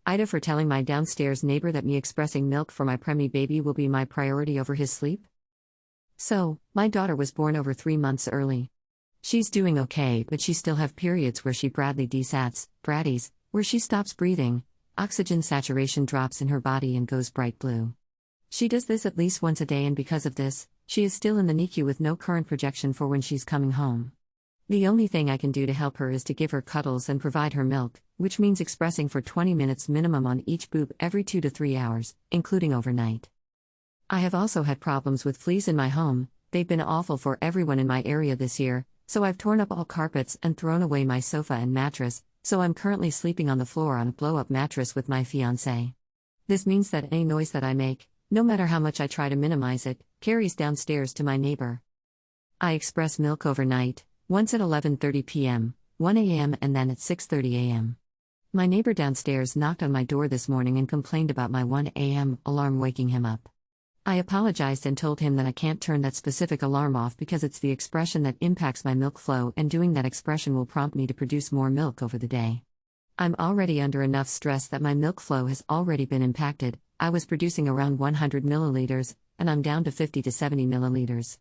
AITA for telling my downstairs neighbor that me expressing milk for my preemie baby will be my priority over his sleep? So, my daughter was born over 3 months early. She's doing okay, but she still have periods where she Bradley desats, braddies, where she stops breathing, oxygen saturation drops in her body and goes bright blue. She does this at least once a day, and because of this, she is still in the NICU with no current projection for when she's coming home. The only thing I can do to help her is to give her cuddles and provide her milk, which means expressing for 20 minutes minimum on each boob every 2 to 3 hours, including overnight. I have also had problems with fleas in my home. They've been awful for everyone in my area this year, so I've torn up all carpets and thrown away my sofa and mattress, so I'm currently sleeping on the floor on a blow-up mattress with my fiancé. This means that any noise that I make, no matter how much I try to minimize it, carries downstairs to my neighbor. I express milk overnight, once at 11:30 p.m., 1 a.m. and then at 6:30 a.m. My neighbor downstairs knocked on my door this morning and complained about my 1 a.m. alarm waking him up. I apologized and told him that I can't turn that specific alarm off because it's the expression that impacts my milk flow, and doing that expression will prompt me to produce more milk over the day. I'm already under enough stress that my milk flow has already been impacted. I was producing around 100 milliliters, and I'm down to 50 to 70 milliliters.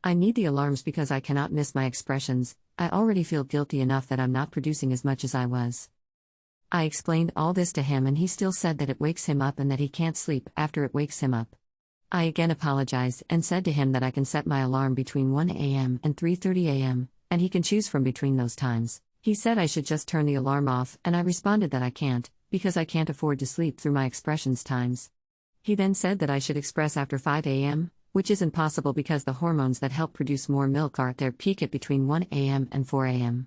I need the alarms because I cannot miss my expressions. I already feel guilty enough that I'm not producing as much as I was. I explained all this to him and he still said that it wakes him up and that he can't sleep after it wakes him up. I again apologized and said to him that I can set my alarm between 1 a.m. and 3:30 a.m., and he can choose from between those times. He said I should just turn the alarm off, and I responded that I can't, because I can't afford to sleep through my expressions times. He then said that I should express after 5 a.m., which isn't possible because the hormones that help produce more milk are at their peak at between 1 a.m. and 4 a.m.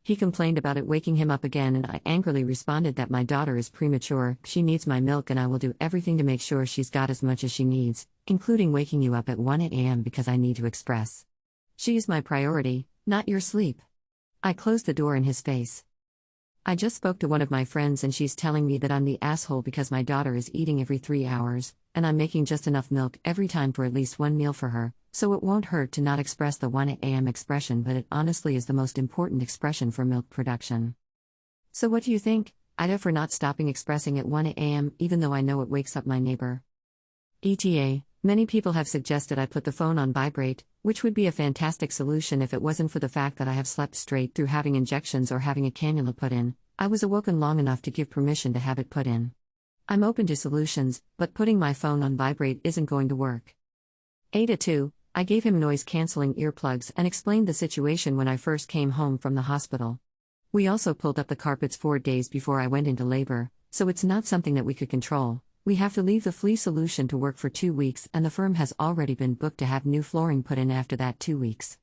He complained about it waking him up again, and I angrily responded that my daughter is premature, she needs my milk, and I will do everything to make sure she's got as much as she needs, including waking you up at 1 a.m. because I need to express. She is my priority, not your sleep. I closed the door in his face. I just spoke to one of my friends and she's telling me that I'm the asshole because my daughter is eating every 3 hours, and I'm making just enough milk every time for at least one meal for her, so it won't hurt to not express the 1 a.m. expression, but it honestly is the most important expression for milk production. So what do you think, AITA, for not stopping expressing at 1 a.m. even though I know it wakes up my neighbor? ETA, many people have suggested I put the phone on vibrate, which would be a fantastic solution if it wasn't for the fact that I have slept straight through having injections or having a cannula put in. I was awoken long enough to give permission to have it put in. I'm open to solutions, but putting my phone on vibrate isn't going to work. AITA 2, I gave him noise-canceling earplugs and explained the situation when I first came home from the hospital. We also pulled up the carpets 4 days before I went into labor, so it's not something that we could control. We have to leave the flea solution to work for 2 weeks, and the firm has already been booked to have new flooring put in after that 2 weeks.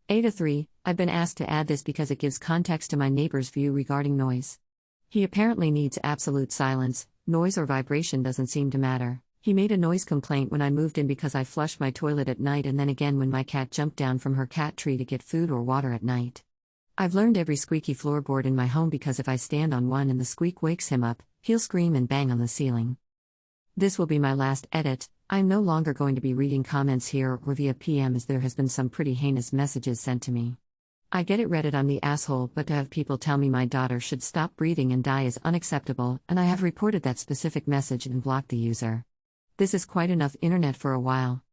AITA 3, I've been asked to add this because it gives context to my neighbor's view regarding noise. He apparently needs absolute silence. Noise or vibration doesn't seem to matter. He made a noise complaint when I moved in because I flushed my toilet at night, and then again when my cat jumped down from her cat tree to get food or water at night. I've learned every squeaky floorboard in my home because if I stand on one and the squeak wakes him up, he'll scream and bang on the ceiling. This will be my last edit. I'm no longer going to be reading comments here or via PM, as there has been some pretty heinous messages sent to me. I get it, Reddit, I'm the asshole, but to have people tell me my daughter should stop breathing and die is unacceptable, and I have reported that specific message and blocked the user. This is quite enough internet for a while.